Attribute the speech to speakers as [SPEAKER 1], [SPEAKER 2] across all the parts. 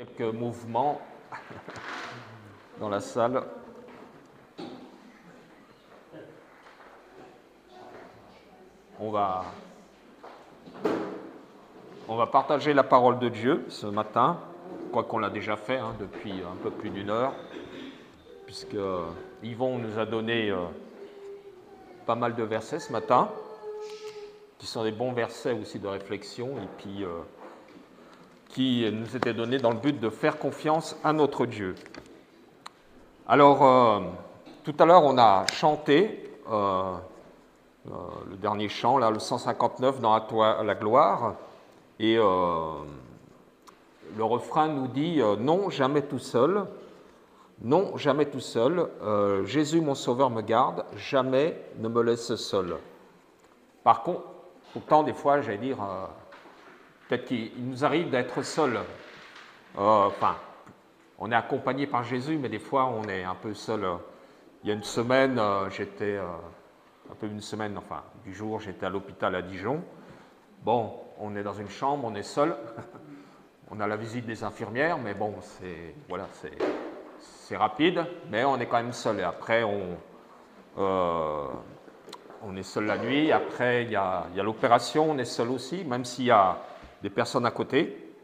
[SPEAKER 1] Quelques mouvements dans la salle. On va partager la parole de Dieu ce matin, quoi qu'on l'a déjà fait depuis un peu plus d'une heure, puisque Yvon nous a donné pas mal de versets ce matin, qui sont des bons versets aussi de réflexion, et puis qui nous étaient donnés dans le but de faire confiance à notre Dieu. Alors, tout à l'heure, on a chanté le dernier chant, là, le 159, dans la gloire, et le refrain nous dit « Non, jamais tout seul, non, jamais tout seul, Jésus mon sauveur me garde, jamais ne me laisse seul. » Par contre, pourtant, des fois, j'allais dire, peut-être qu'il nous arrive d'être seul. On est accompagné par Jésus, mais des fois, on est un peu seul. Il y a une semaine, j'étais à l'hôpital à Dijon. Bon, on est dans une chambre, on est seul. On a la visite des infirmières, mais bon, c'est rapide, mais on est quand même seul. Et après, on est seul la nuit. Après, il y a l'opération, on est seul aussi, même s'il y a des personnes à côté.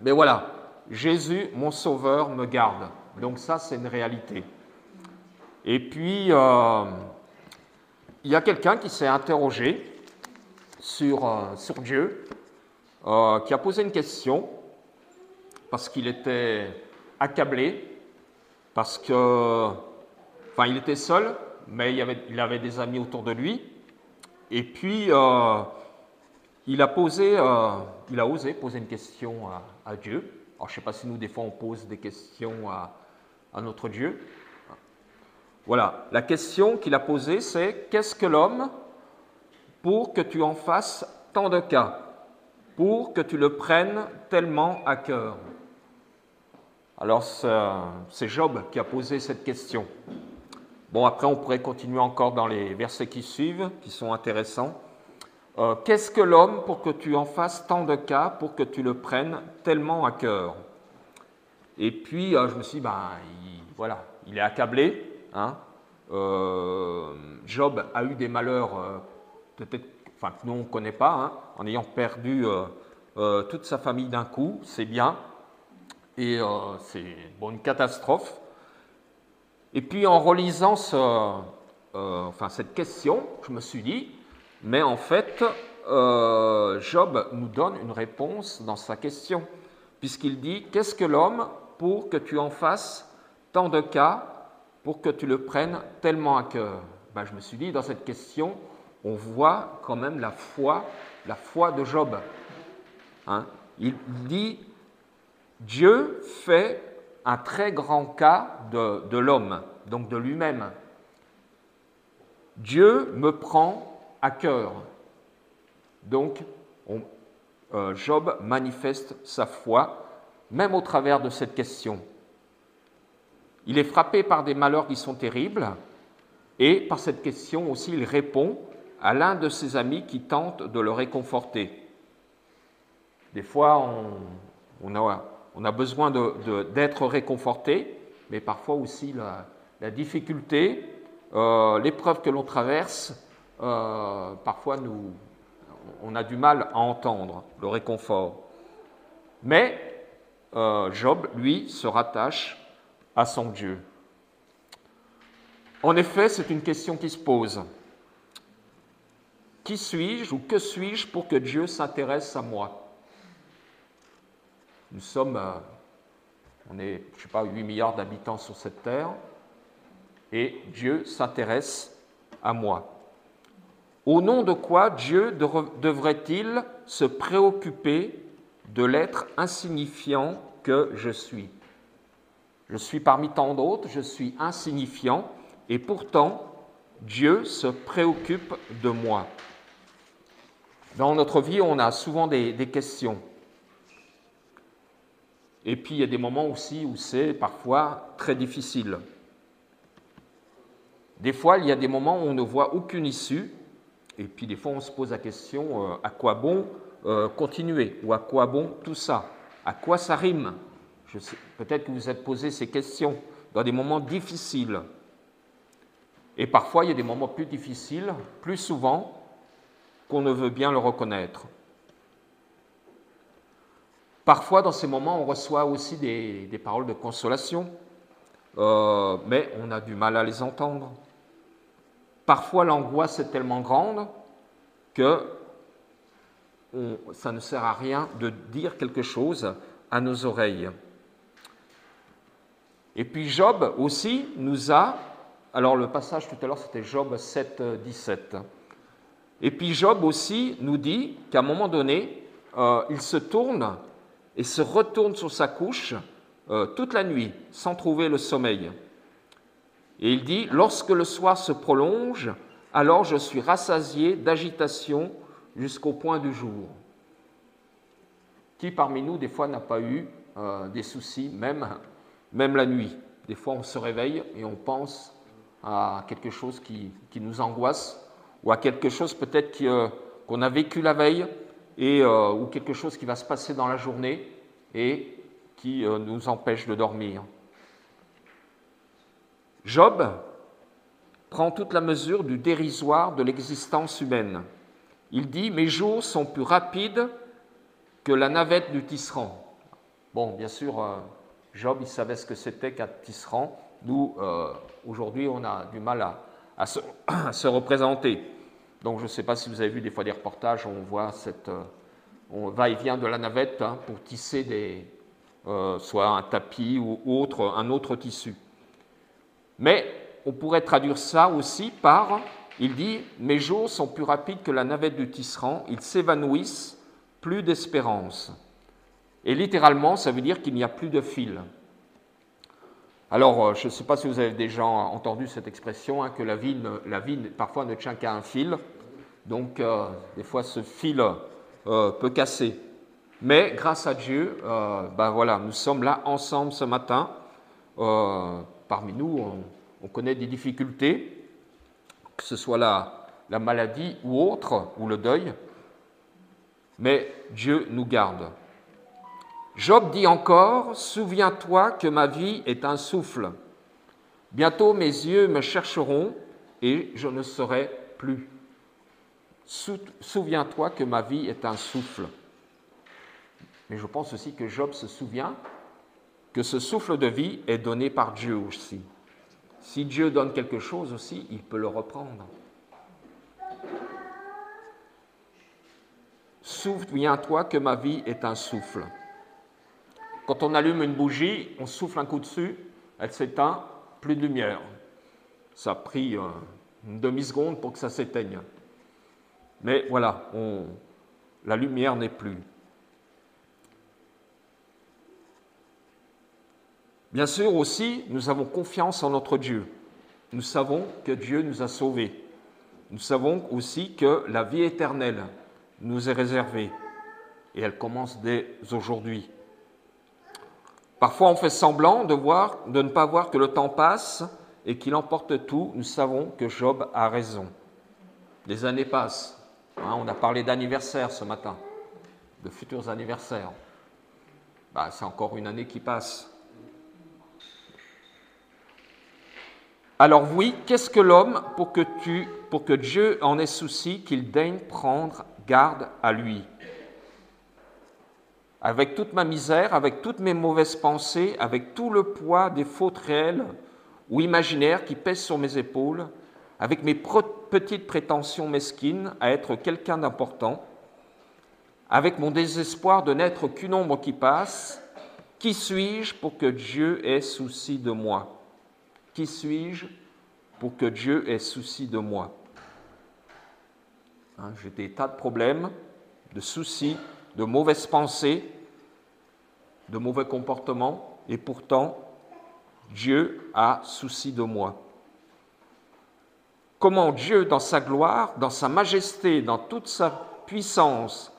[SPEAKER 1] Mais voilà, Jésus, mon sauveur, me garde. Donc ça, c'est une réalité. Et puis, il y a quelqu'un qui s'est interrogé sur Dieu, qui a posé une question, parce qu'il était accablé, parce que, il était seul, mais il avait des amis autour de lui, et puis il a osé poser une question à Dieu. Alors, je ne sais pas si nous, des fois, on pose des questions à notre Dieu. Voilà, la question qu'il a posée, c'est « Qu'est-ce que l'homme pour que tu en fasses tant de cas, pour que tu le prennes tellement à cœur ?» Alors, c'est Job qui a posé cette question. Bon, après, on pourrait continuer encore dans les versets qui suivent, qui sont intéressants. Qu'est-ce que l'homme pour que tu en fasses tant de cas, pour que tu le prennes tellement à cœur? Et puis, je me suis dit, il est accablé. Job a eu des malheurs, peut-être, que nous, on ne connaît pas, en ayant perdu toute sa famille d'un coup, c'est bien. Et c'est une catastrophe. Et puis, en relisant cette question, je me suis dit, mais en fait, Job nous donne une réponse dans sa question, puisqu'il dit « Qu'est-ce que l'homme pour que tu en fasses tant de cas, pour que tu le prennes tellement à cœur ?» Je me suis dit, dans cette question, on voit quand même la foi de Job. Il dit « Dieu fait un très grand cas de l'homme, donc de lui-même. Dieu me prend à cœur. » Donc, Job manifeste sa foi, même au travers de cette question. Il est frappé par des malheurs qui sont terribles, et par cette question aussi, il répond à l'un de ses amis qui tente de le réconforter. Des fois, on a besoin d'être réconforté, mais parfois aussi la difficulté, l'épreuve que l'on traverse, parfois on a du mal à entendre le réconfort. Mais Job, lui, se rattache à son Dieu. En effet, c'est une question qui se pose. Qui suis-je ou que suis-je pour que Dieu s'intéresse à moi? Nous sommes, on est, 8 milliards d'habitants sur cette terre, et Dieu s'intéresse à moi. Au nom de quoi Dieu devrait-il se préoccuper de l'être insignifiant que je suis? Je suis parmi tant d'autres, je suis insignifiant, et pourtant, Dieu se préoccupe de moi. Dans notre vie, on a souvent des questions. Et puis, il y a des moments aussi où c'est parfois très difficile. Des fois, il y a des moments où on ne voit aucune issue, et puis des fois, on se pose la question, à quoi bon continuer? Ou à quoi bon tout ça? À quoi ça rime? Peut-être que vous vous êtes posé ces questions dans des moments difficiles. Et parfois, il y a des moments plus difficiles, plus souvent, qu'on ne veut bien le reconnaître. Parfois, dans ces moments, on reçoit aussi des paroles de consolation, mais on a du mal à les entendre. Parfois, l'angoisse est tellement grande que ça ne sert à rien de dire quelque chose à nos oreilles. Et puis Job aussi nous a, alors le passage tout à l'heure c'était Job 7, 17. Et puis Job aussi nous dit qu'à un moment donné, il se tourne et se retourne sur sa couche toute la nuit sans trouver le sommeil. Et il dit, lorsque le soir se prolonge, alors je suis rassasié d'agitation jusqu'au point du jour. Qui parmi nous, des fois, n'a pas eu des soucis, même la nuit? Des fois, on se réveille et on pense à quelque chose qui nous angoisse, ou à quelque chose peut-être qu'on a vécu la veille, ou quelque chose qui va se passer dans la journée et qui nous empêche de dormir. Job prend toute la mesure du dérisoire de l'existence humaine. Il dit « Mes jours sont plus rapides que la navette du tisserand ». Bon, bien sûr, Job, il savait ce que c'était qu'un tisserand. Nous, aujourd'hui, on a du mal à se représenter. Donc, je ne sais pas si vous avez vu des fois des reportages où on voit on va et vient de la navette pour tisser soit un tapis ou un autre tissu. Mais on pourrait traduire ça aussi par, il dit, « Mes jours sont plus rapides que la navette du tisserand, ils s'évanouissent, plus d'espérance. » Et littéralement, ça veut dire qu'il n'y a plus de fil. Alors, je ne sais pas si vous avez déjà entendu cette expression, que la vie parfois ne tient qu'à un fil. Donc, des fois, ce fil peut casser. Mais grâce à Dieu, voilà, nous sommes là ensemble ce matin. Parmi nous, on connaît des difficultés, que ce soit la maladie ou autre, ou le deuil, mais Dieu nous garde. Job dit encore, « Souviens-toi que ma vie est un souffle. Bientôt mes yeux me chercheront et je ne serai plus. Souviens-toi que ma vie est un souffle. » Mais je pense aussi que Job se souvient que ce souffle de vie est donné par Dieu aussi. Si Dieu donne quelque chose aussi, il peut le reprendre. Souviens-toi que ma vie est un souffle. Quand on allume une bougie, on souffle un coup dessus, elle s'éteint, plus de lumière. Ça a pris une demi-seconde pour que ça s'éteigne. Mais voilà, la lumière n'est plus. Bien sûr aussi, nous avons confiance en notre Dieu. Nous savons que Dieu nous a sauvés. Nous savons aussi que la vie éternelle nous est réservée. Et elle commence dès aujourd'hui. Parfois, on fait semblant de ne pas voir que le temps passe et qu'il emporte tout. Nous savons que Job a raison. Les années passent. On a parlé d'anniversaire ce matin, de futurs anniversaires. C'est encore une année qui passe. Alors oui, qu'est-ce que l'homme pour que Dieu en ait souci, qu'il daigne prendre garde à lui? Avec toute ma misère, avec toutes mes mauvaises pensées, avec tout le poids des fautes réelles ou imaginaires qui pèsent sur mes épaules, avec mes petites prétentions mesquines à être quelqu'un d'important, avec mon désespoir de n'être qu'une ombre qui passe, qui suis-je pour que Dieu ait souci de moi? Qui suis-je pour que Dieu ait souci de moi? J'ai des tas de problèmes, de soucis, de mauvaises pensées, de mauvais comportements, et pourtant, Dieu a souci de moi. Comment Dieu, dans sa gloire, dans sa majesté, dans toute sa puissance,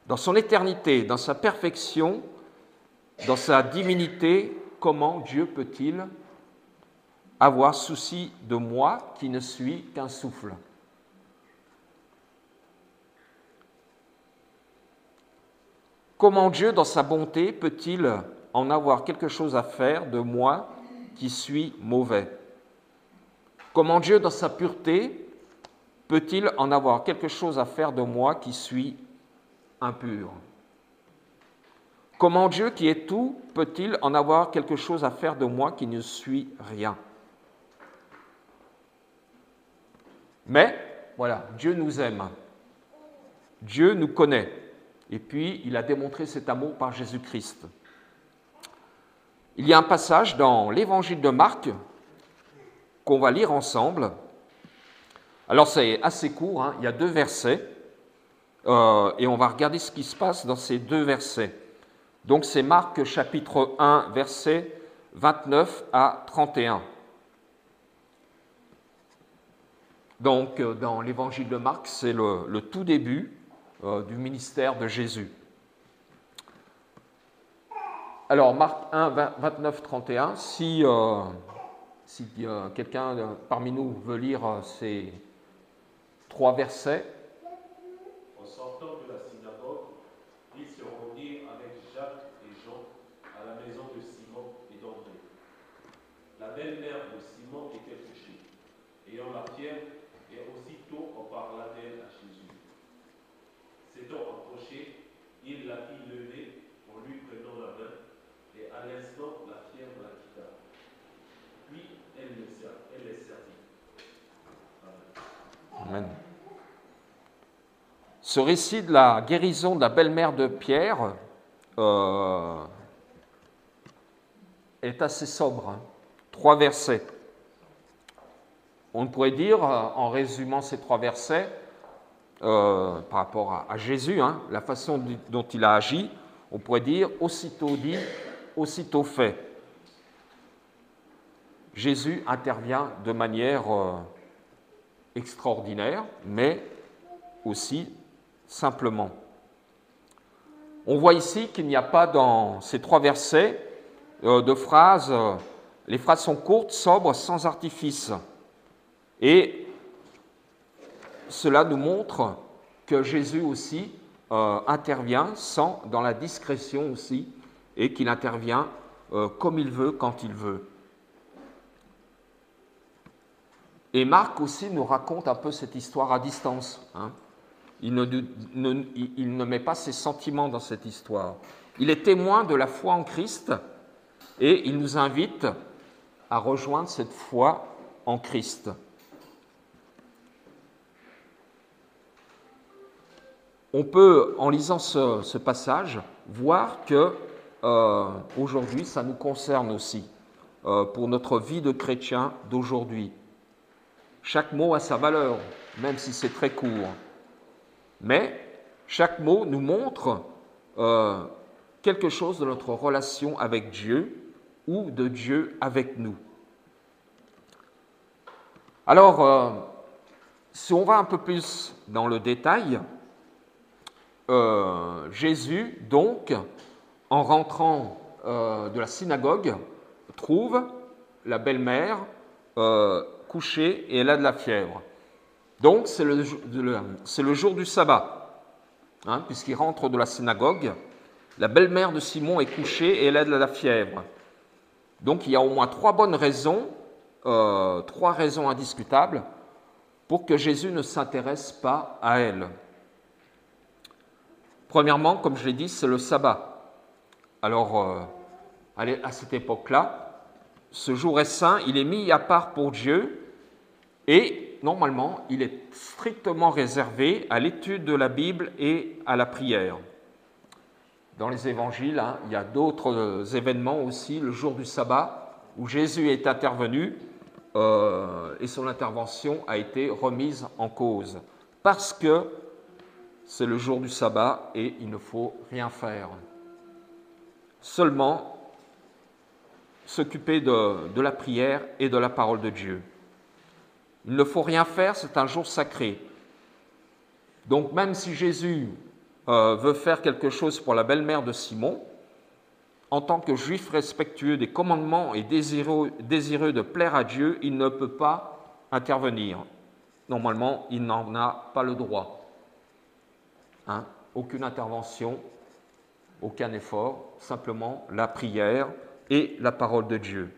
[SPEAKER 1] dans son éternité, dans sa perfection, dans sa divinité, comment Dieu peut-il avoir souci de moi qui ne suis qu'un souffle? Comment Dieu, dans sa bonté, peut-il en avoir quelque chose à faire de moi qui suis mauvais? Comment Dieu, dans sa pureté, peut-il en avoir quelque chose à faire de moi qui suis impur? Comment Dieu, qui est tout, peut-il en avoir quelque chose à faire de moi qui ne suis rien? Mais, voilà, Dieu nous aime. Dieu nous connaît. Et puis, il a démontré cet amour par Jésus-Christ. Il y a un passage dans l'évangile de Marc qu'on va lire ensemble. Alors, c'est assez court, hein, il y a 2 versets. Et on va regarder ce qui se passe dans ces 2 versets. Donc, c'est Marc chapitre 1, versets 29 à 31. Donc, dans l'évangile de Marc, c'est le tout début du ministère de Jésus. Alors, Marc 1, 29, 31, si quelqu'un parmi nous veut lire ces 3 versets.
[SPEAKER 2] En sortant de la synagogue, ils se rendirent avec Jacques et Jean à la maison de Simon et d'André. La belle-mère de Simon était couchée, ayant la fièvre, et aussitôt on parla d'elle à Jésus. S'étant approché, il la fit lever en lui prenant la main, et à l'instant la fièvre la quitta. Puis elle les servit.
[SPEAKER 1] Amen. Ce récit de la guérison de la belle-mère de Pierre est assez sobre. 3 versets. On pourrait dire, en résumant ces 3 versets, par rapport à Jésus, hein, la façon dont il a agi, on pourrait dire aussitôt dit, aussitôt fait. Jésus intervient de manière extraordinaire, mais aussi simplement. On voit ici qu'il n'y a pas dans ces 3 versets de phrases, les phrases sont courtes, sobres, sans artifice. Et cela nous montre que Jésus aussi intervient dans la discrétion aussi, et qu'il intervient comme il veut, quand il veut. Et Marc aussi nous raconte un peu cette histoire à distance. Hein. Il ne met pas ses sentiments dans cette histoire. Il est témoin de la foi en Christ et il nous invite à rejoindre cette foi en Christ. On peut, en lisant ce passage, voir que aujourd'hui, ça nous concerne aussi, pour notre vie de chrétien d'aujourd'hui. Chaque mot a sa valeur, même si c'est très court. Mais chaque mot nous montre quelque chose de notre relation avec Dieu ou de Dieu avec nous. Alors, si on va un peu plus dans le détail, Jésus, donc, en rentrant de la synagogue, trouve la belle-mère couchée et elle a de la fièvre. Donc, c'est le jour du sabbat, hein, puisqu'il rentre de la synagogue. La belle-mère de Simon est couchée et elle a de la fièvre. Donc, il y a au moins 3 bonnes raisons, 3 raisons indiscutables pour que Jésus ne s'intéresse pas à elle. Premièrement, comme je l'ai dit, c'est le sabbat. Alors, à cette époque-là, ce jour est saint, il est mis à part pour Dieu et normalement, il est strictement réservé à l'étude de la Bible et à la prière. Dans les évangiles, hein, il y a d'autres événements aussi, le jour du sabbat, où Jésus est intervenu et son intervention a été remise en cause. Parce que c'est le jour du sabbat et il ne faut rien faire. Seulement s'occuper de la prière et de la parole de Dieu. Il ne faut rien faire, c'est un jour sacré. Donc même si Jésus veut faire quelque chose pour la belle-mère de Simon, en tant que juif respectueux des commandements et désireux de plaire à Dieu, il ne peut pas intervenir. Normalement, il n'en a pas le droit. Hein, aucune intervention aucun effort, simplement la prière et la parole de Dieu.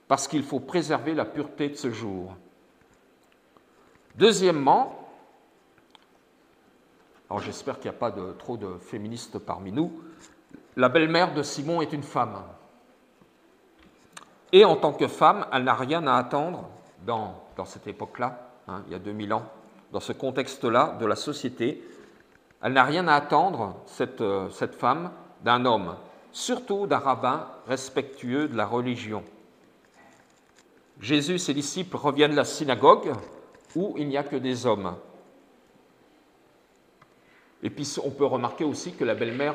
[SPEAKER 1] Parce qu'il faut préserver la pureté de ce jour. Deuxièmement, alors j'espère qu'il n'y a pas trop de féministes parmi nous, la belle-mère de Simon est une femme. Et en tant que femme, elle n'a rien à attendre dans cette époque-là, il y a 2000 ans, dans ce contexte-là de la société, elle n'a rien à attendre, cette femme, d'un homme, surtout d'un rabbin respectueux de la religion. Jésus et ses disciples reviennent de la synagogue où il n'y a que des hommes. Et puis on peut remarquer aussi que la belle-mère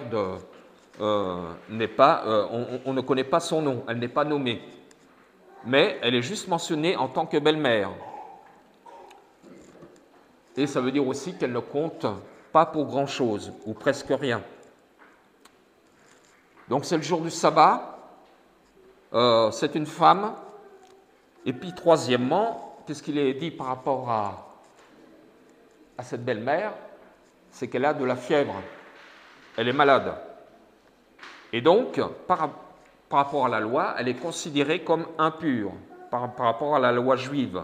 [SPEAKER 1] n'est pas, on ne connaît pas son nom, elle n'est pas nommée, mais elle est juste mentionnée en tant que belle-mère. Et ça veut dire aussi qu'elle ne compte pas pour grand-chose, ou presque rien. Donc c'est le jour du sabbat, c'est une femme, et puis troisièmement, qu'est-ce qu'il est dit par rapport à cette belle-mère? C'est qu'elle a de la fièvre, elle est malade. Et donc, par rapport à la loi, elle est considérée comme impure, par rapport à la loi juive.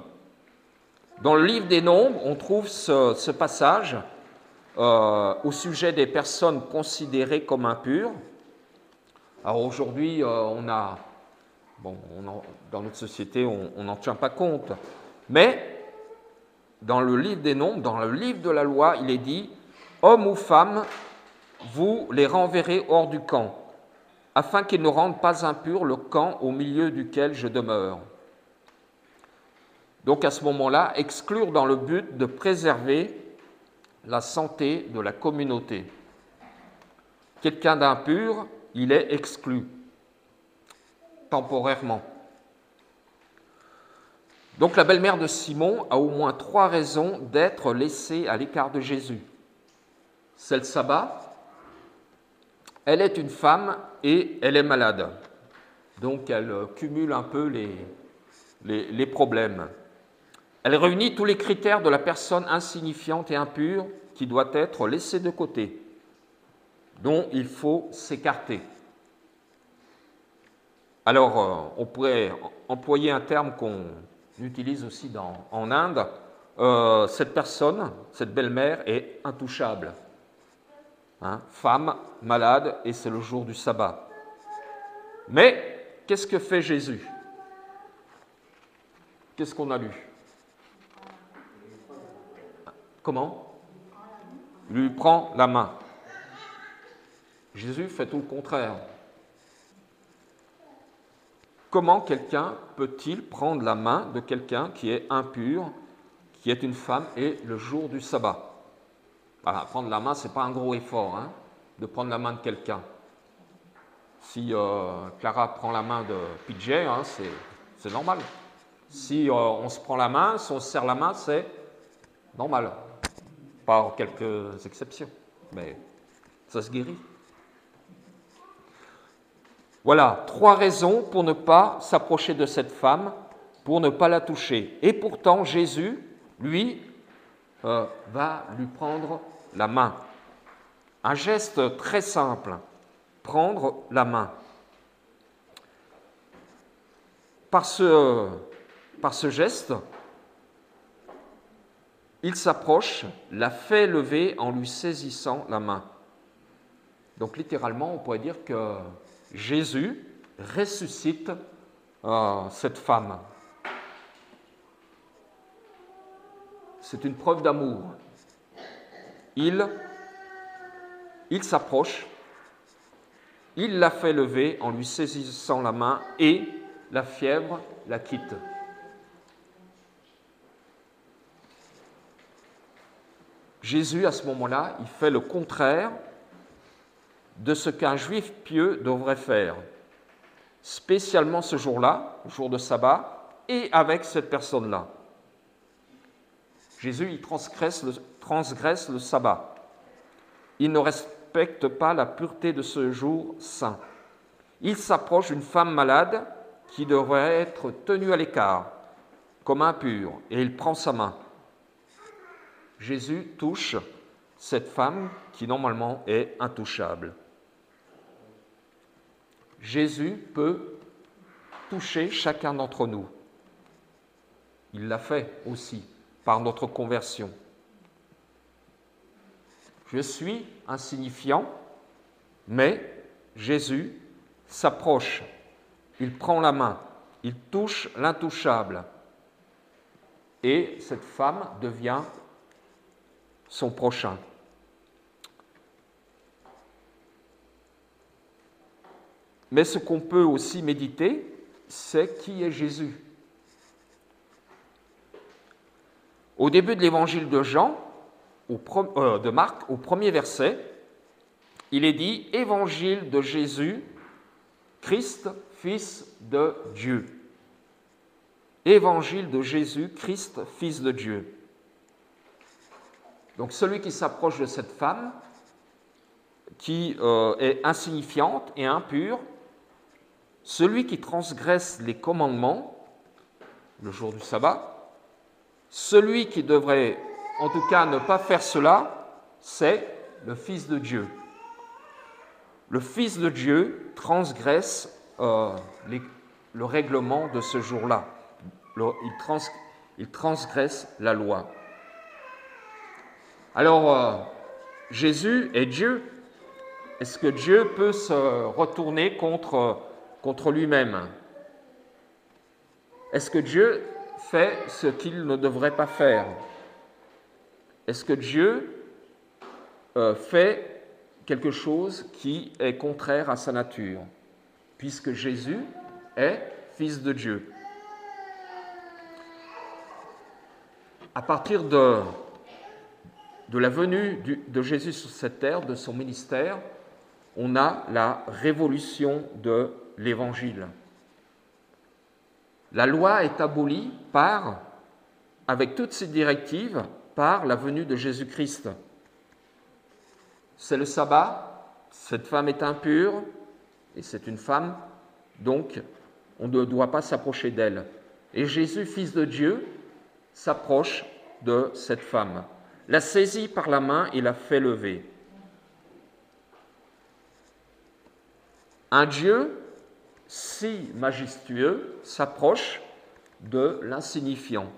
[SPEAKER 1] Dans le livre des Nombres, on trouve ce passage au sujet des personnes considérées comme impures. Alors aujourd'hui, dans notre société, on n'en tient pas compte. Mais dans le livre des Nombres, dans le livre de la loi, il est dit « Hommes ou femmes, vous les renverrez hors du camp, afin qu'ils ne rendent pas impur le camp au milieu duquel je demeure. » Donc à ce moment-là, exclure dans le but de préserver la santé de la communauté. Quelqu'un d'impur, il est exclu, temporairement. Donc la belle-mère de Simon a au moins 3 raisons d'être laissée à l'écart de Jésus. C'est le sabbat, elle est une femme et elle est malade. Donc elle cumule un peu les problèmes. Elle réunit tous les critères de la personne insignifiante et impure qui doit être laissée de côté, dont il faut s'écarter. Alors, on pourrait employer un terme qu'on utilise aussi en Inde. Cette personne, cette belle-mère, est intouchable. Femme, malade, et c'est le jour du sabbat. Mais, qu'est-ce que fait Jésus? Qu'est-ce qu'on a lu? Comment? Il lui prend la main. Jésus fait tout le contraire. Comment quelqu'un peut-il prendre la main de quelqu'un qui est impur, qui est une femme, et le jour du sabbat? Voilà, prendre la main, ce n'est pas un gros effort, de prendre la main de quelqu'un. Si Clara prend la main de PJ, c'est normal. Si on se prend la main, si on se serre la main, c'est normal. Par quelques exceptions, mais ça se guérit. Voilà, 3 raisons pour ne pas s'approcher de cette femme, pour ne pas la toucher. Et pourtant, Jésus, lui, va lui prendre la main. Un geste très simple, prendre la main. Par ce geste, il s'approche, la fait lever en lui saisissant la main. Donc littéralement, on pourrait dire que Jésus ressuscite cette femme. C'est une preuve d'amour. Il s'approche, il la fait lever en lui saisissant la main et la fièvre la quitte. Jésus, à ce moment-là, il fait le contraire de ce qu'un juif pieux devrait faire, spécialement ce jour-là, le jour de sabbat, et avec cette personne-là. Jésus, il transgresse le sabbat. Il ne respecte pas la pureté de ce jour saint. Il s'approche d'une femme malade qui devrait être tenue à l'écart, comme impure, et il prend sa main. Jésus touche cette femme qui normalement est intouchable. Jésus peut toucher chacun d'entre nous. Il l'a fait aussi par notre conversion. Je suis insignifiant, mais Jésus s'approche, il prend la main, il touche l'intouchable. Et cette femme devient son prochain. Mais ce qu'on peut aussi méditer, c'est qui est Jésus. Au début de l'évangile de de Marc, au premier verset, il est dit « Évangile de Jésus, Christ, Fils de Dieu ». Évangile de Jésus, Christ, Fils de Dieu. Donc celui qui s'approche de cette femme, qui est insignifiante et impure, celui qui transgresse les commandements, le jour du sabbat, celui qui devrait en tout cas ne pas faire cela, c'est le Fils de Dieu. Le Fils de Dieu transgresse le règlement de ce jour-là. Il transgresse la loi. Alors, Jésus est Dieu. Est-ce que Dieu peut se retourner contre lui-même? Est-ce que Dieu fait ce qu'il ne devrait pas faire? Est-ce que Dieu fait quelque chose qui est contraire à sa nature, puisque Jésus est Fils de Dieu? À partir de la venue de Jésus sur cette terre, de son ministère, on a la révolution de l'Évangile. La loi est abolie avec toutes ses directives, par la venue de Jésus-Christ. C'est le sabbat, cette femme est impure, et c'est une femme, donc on ne doit pas s'approcher d'elle. Et Jésus, Fils de Dieu, s'approche de cette femme, la saisit par la main et la fait lever. Un Dieu si majestueux s'approche de l'insignifiant.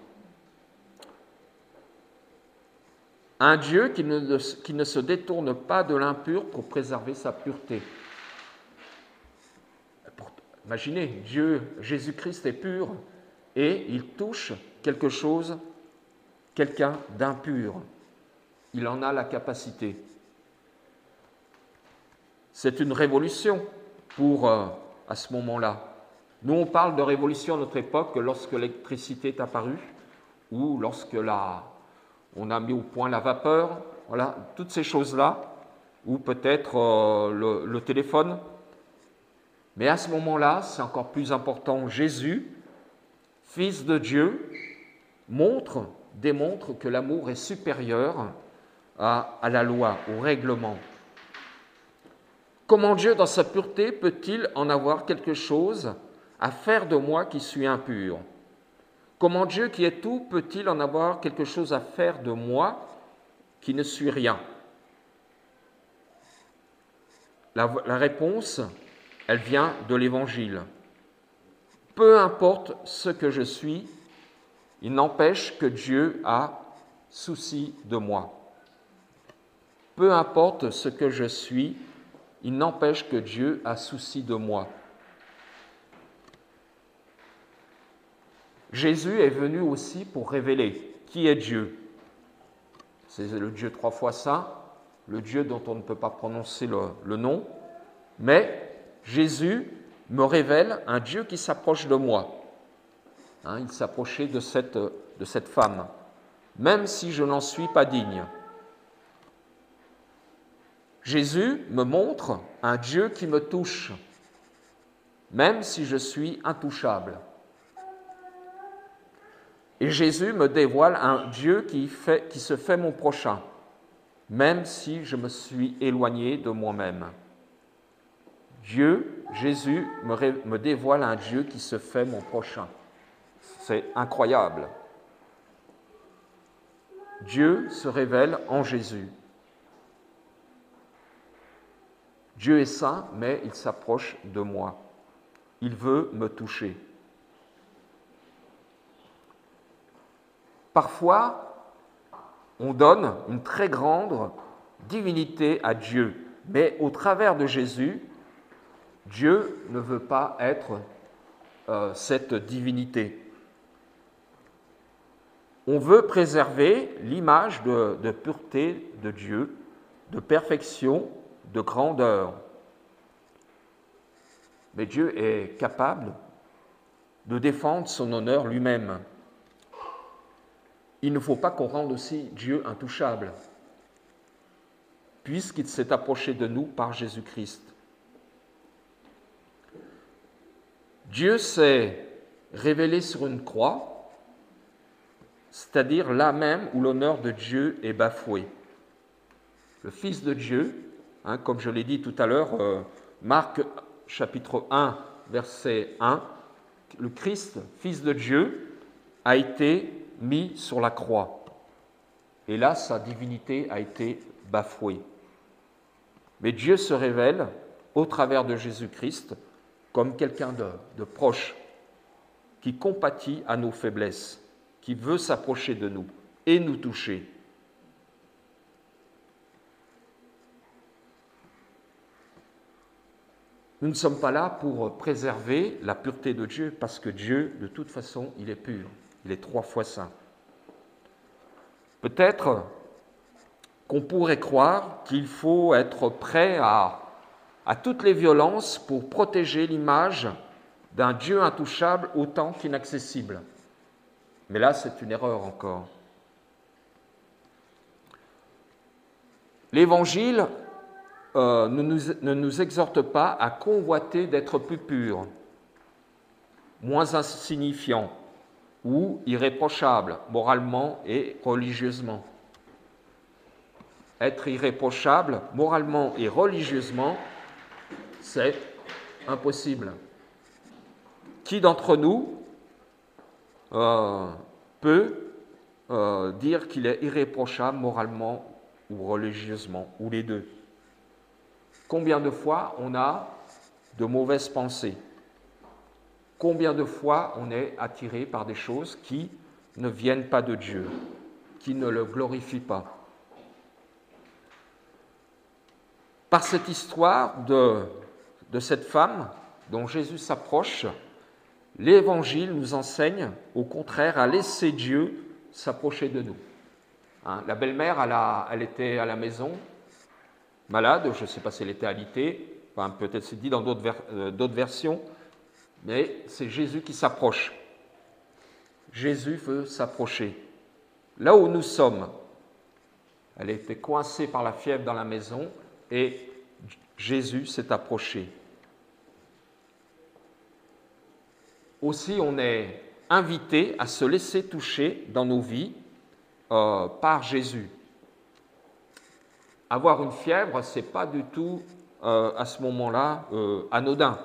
[SPEAKER 1] Un Dieu qui ne se détourne pas de l'impur pour préserver sa pureté. Imaginez, Dieu, Jésus-Christ est pur et il touche quelqu'un d'impur. Il en a la capacité. C'est une révolution à ce moment-là. Nous, on parle de révolution à notre époque lorsque l'électricité est apparue ou lorsque on a mis au point la vapeur, voilà, toutes ces choses-là, ou peut-être le téléphone. Mais à ce moment-là, c'est encore plus important. Jésus, Fils de Dieu, démontre que l'amour est supérieur à la loi, au règlement. Comment Dieu, dans sa pureté, peut-il en avoir quelque chose à faire de moi qui suis impur? Comment Dieu, qui est tout, peut-il en avoir quelque chose à faire de moi qui ne suis rien? La réponse, elle vient de l'Évangile. Peu importe ce que je suis, il n'empêche que Dieu a souci de moi. Peu importe ce que je suis, il n'empêche que Dieu a souci de moi. Jésus est venu aussi pour révéler qui est Dieu. C'est le Dieu 3 fois saint, le Dieu dont on ne peut pas prononcer le nom, mais Jésus me révèle un Dieu qui s'approche de moi. Il s'approchait de cette femme, même si je n'en suis pas digne. Jésus me montre un Dieu qui me touche, même si je suis intouchable. Et Jésus me dévoile un Dieu qui se fait mon prochain, même si je me suis éloigné de moi-même. Jésus me dévoile un Dieu qui se fait mon prochain. C'est incroyable. Dieu se révèle en Jésus. Dieu est saint, mais il s'approche de moi. Il veut me toucher. Parfois, on donne une très grande divinité à Dieu, mais au travers de Jésus, Dieu ne veut pas être cette divinité. On veut préserver l'image de pureté de Dieu, de perfection, de grandeur. Mais Dieu est capable de défendre son honneur lui-même. Il ne faut pas qu'on rende aussi Dieu intouchable, puisqu'il s'est approché de nous par Jésus-Christ. Dieu s'est révélé sur une croix, c'est-à-dire là même où l'honneur de Dieu est bafoué. Le Fils de Dieu, comme je l'ai dit tout à l'heure, Marc chapitre 1, verset 1, le Christ, Fils de Dieu, a été mis sur la croix. Et là, sa divinité a été bafouée. Mais Dieu se révèle au travers de Jésus-Christ comme quelqu'un de proche, qui compatit à nos faiblesses, qui veut s'approcher de nous et nous toucher. Nous ne sommes pas là pour préserver la pureté de Dieu, parce que Dieu, de toute façon, il est pur, il est 3 fois saint. Peut-être qu'on pourrait croire qu'il faut être prêt à toutes les violences pour protéger l'image d'un Dieu intouchable autant qu'inaccessible. Mais là, c'est une erreur encore. L'Évangile ne nous exhorte pas à convoiter d'être plus purs, moins insignifiants ou irréprochables moralement et religieusement. Être irréprochable moralement et religieusement, c'est impossible. Qui d'entre nous peut dire qu'il est irréprochable moralement ou religieusement, ou les deux? Combien de fois on a de mauvaises pensées? Combien de fois on est attiré par des choses qui ne viennent pas de Dieu, qui ne le glorifient pas? Par cette histoire de cette femme dont Jésus s'approche, l'Évangile nous enseigne, au contraire, à laisser Dieu s'approcher de nous. La belle-mère, elle était à la maison, malade, je ne sais pas si elle était alitée, peut-être c'est dit dans d'autres versions, mais c'est Jésus qui s'approche. Jésus veut s'approcher. Là où nous sommes, elle était coincée par la fièvre dans la maison et Jésus s'est approché. Aussi, on est invité à se laisser toucher dans nos vies par Jésus. Avoir une fièvre, ce n'est pas du tout à ce moment-là anodin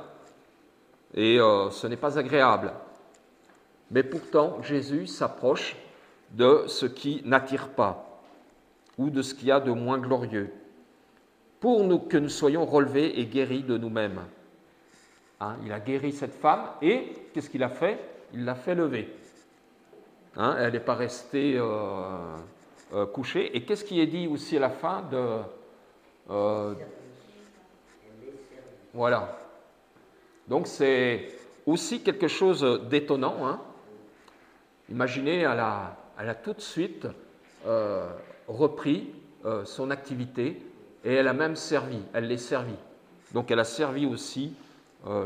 [SPEAKER 1] et ce n'est pas agréable. Mais pourtant, Jésus s'approche de ce qui n'attire pas ou de ce qu'il y a de moins glorieux pour que nous soyons relevés et guéris de nous-mêmes. Il a guéri cette femme et qu'est-ce qu'il a fait? Il l'a fait lever. Elle n'est pas restée couchée. Et qu'est-ce qui est dit aussi à la fin Voilà. Donc c'est aussi quelque chose d'étonnant. Imaginez, elle a tout de suite repris son activité et elle a même servi. Elle l'est servie. Donc elle a servi aussi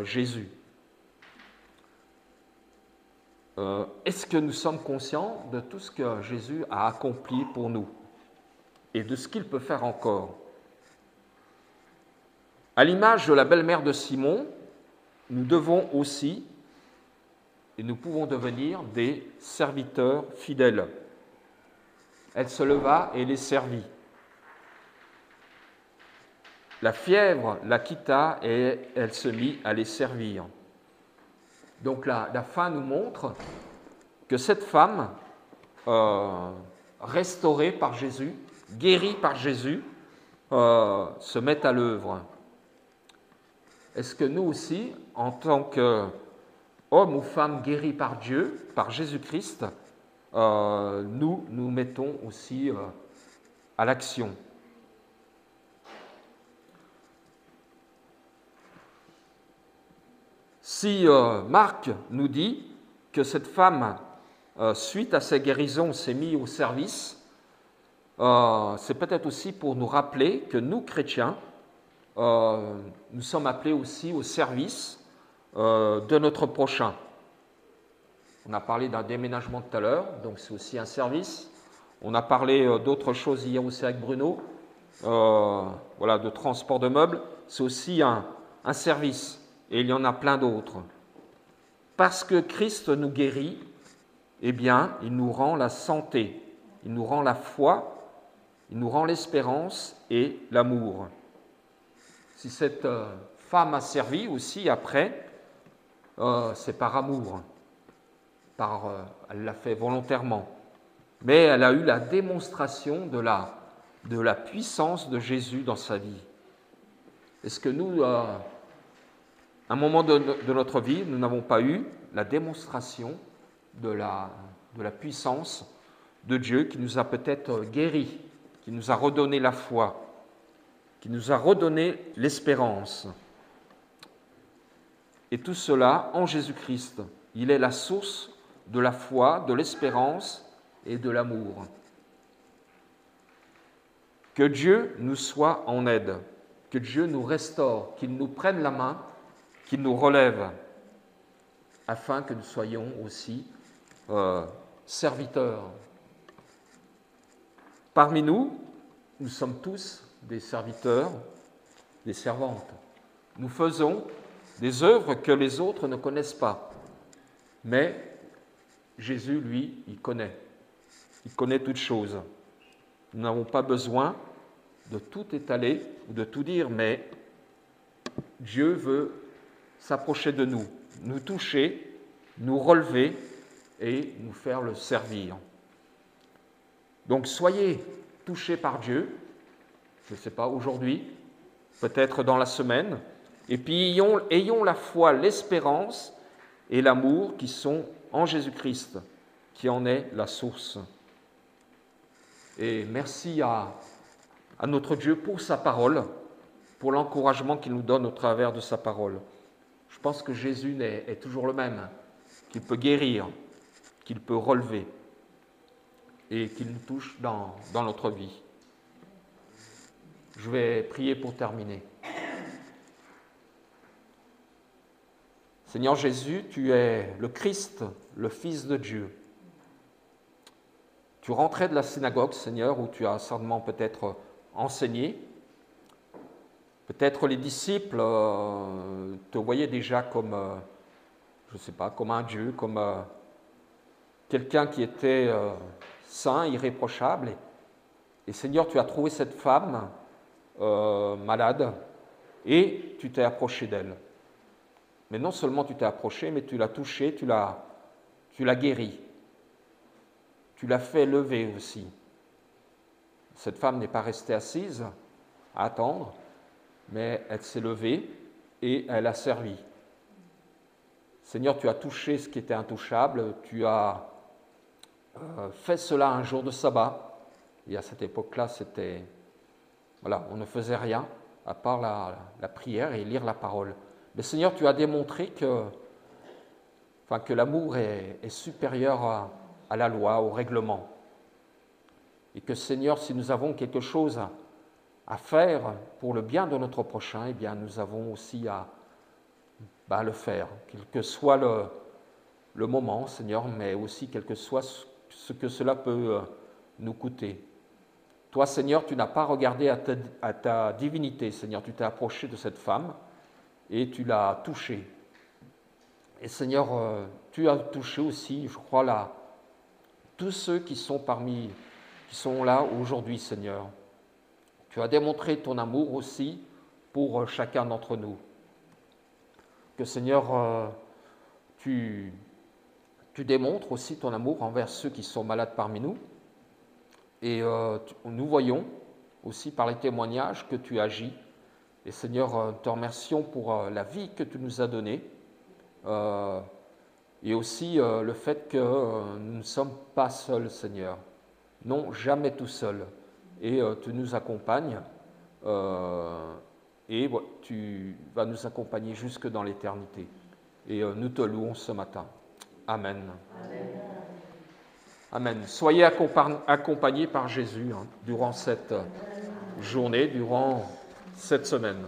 [SPEAKER 1] Jésus. Est-ce que nous sommes conscients de tout ce que Jésus a accompli pour nous et de ce qu'il peut faire encore? À l'image de la belle-mère de Simon, nous devons aussi, et nous pouvons devenir des serviteurs fidèles. Elle se leva et les servit. La fièvre la quitta et elle se mit à les servir. Donc la fin nous montre que cette femme, restaurée par Jésus, guérie par Jésus, se met à l'œuvre. est-ce que nous aussi, en tant qu'hommes ou femmes guéris par Dieu, par Jésus-Christ, nous nous mettons aussi à l'action? Si Marc nous dit que cette femme, suite à sa guérison, s'est mise au service, c'est peut-être aussi pour nous rappeler que nous, chrétiens, nous sommes appelés aussi au service de notre prochain. On a parlé d'un déménagement tout à l'heure, donc c'est aussi un service. On a parlé d'autres choses hier aussi avec Bruno, voilà, de transport de meubles. C'est aussi un service. Et il y en a plein d'autres. Parce que Christ nous guérit, eh bien, il nous rend la santé, il nous rend la foi, il nous rend l'espérance et l'amour. Si cette femme a servi aussi après, c'est par amour, elle l'a fait volontairement, mais elle a eu la démonstration de la puissance de Jésus dans sa vie. Est-ce que nous, à un moment de notre vie, nous n'avons pas eu la démonstration de la puissance de Dieu qui nous a peut-être guéris, qui nous a redonné la foi, qui nous a redonné l'espérance. Et tout cela en Jésus-Christ. Il est la source de la foi, de l'espérance et de l'amour. Que Dieu nous soit en aide, que Dieu nous restaure, qu'il nous prenne la main, qu'il nous relève, afin que nous soyons aussi serviteurs. Parmi nous, nous sommes tous des serviteurs, des servantes. Nous faisons des œuvres que les autres ne connaissent pas. Mais Jésus, lui, il connaît. Il connaît toutes choses. Nous n'avons pas besoin de tout étaler ou de tout dire, mais Dieu veut s'approcher de nous, nous toucher, nous relever et nous faire le servir. Donc soyez touchés par Dieu, je ne sais pas, aujourd'hui, peut-être dans la semaine, et puis ayons la foi, l'espérance et l'amour qui sont en Jésus-Christ, qui en est la source. Et merci à notre Dieu pour sa parole, pour l'encouragement qu'il nous donne au travers de sa parole. Je pense que Jésus est toujours le même, qu'il peut guérir, qu'il peut relever et qu'il nous touche dans notre vie. Je vais prier pour terminer. Seigneur Jésus, tu es le Christ, le Fils de Dieu. Tu rentrais de la synagogue, Seigneur, où tu as certainement peut-être enseigné. Peut-être les disciples te voyaient déjà comme, je ne sais pas, comme un Dieu, comme quelqu'un qui était saint, irréprochable. Et Seigneur, tu as trouvé cette femme malade et tu t'es approché d'elle. Mais non seulement tu t'es approché, mais tu l'as touchée, tu l'as guérie. Tu l'as fait lever aussi. Cette femme n'est pas restée assise à attendre, mais elle s'est levée et elle a servi. Seigneur, tu as touché ce qui était intouchable, tu as fait cela un jour de sabbat. Et à cette époque-là, on ne faisait rien à part la prière et lire la parole. Mais Seigneur, tu as démontré que l'amour est supérieur à la loi, au règlement. Et que Seigneur, si nous avons quelque chose à faire pour le bien de notre prochain, eh bien nous avons aussi à le faire, quel que soit le moment, Seigneur, mais aussi quel que soit ce que cela peut nous coûter. Toi, Seigneur, tu n'as pas regardé à ta divinité, Seigneur, tu t'es approché de cette femme et tu l'as touchée. Et Seigneur, tu as touché aussi, je crois, là, tous ceux qui sont là aujourd'hui, Seigneur. Tu as démontré ton amour aussi pour chacun d'entre nous. Que Seigneur, tu démontres aussi ton amour envers ceux qui sont malades parmi nous. Et nous voyons aussi par les témoignages que tu agis Et Seigneur, te remercions pour la vie que tu nous as donnée et aussi le fait que nous ne sommes pas seuls, Seigneur. Non, jamais tout seul. Et tu nous accompagnes et tu vas nous accompagner jusque dans l'éternité. Et nous te louons ce matin. Amen. Amen. Amen. Soyez accompagnés par Jésus durant cette journée, durant cette semaine.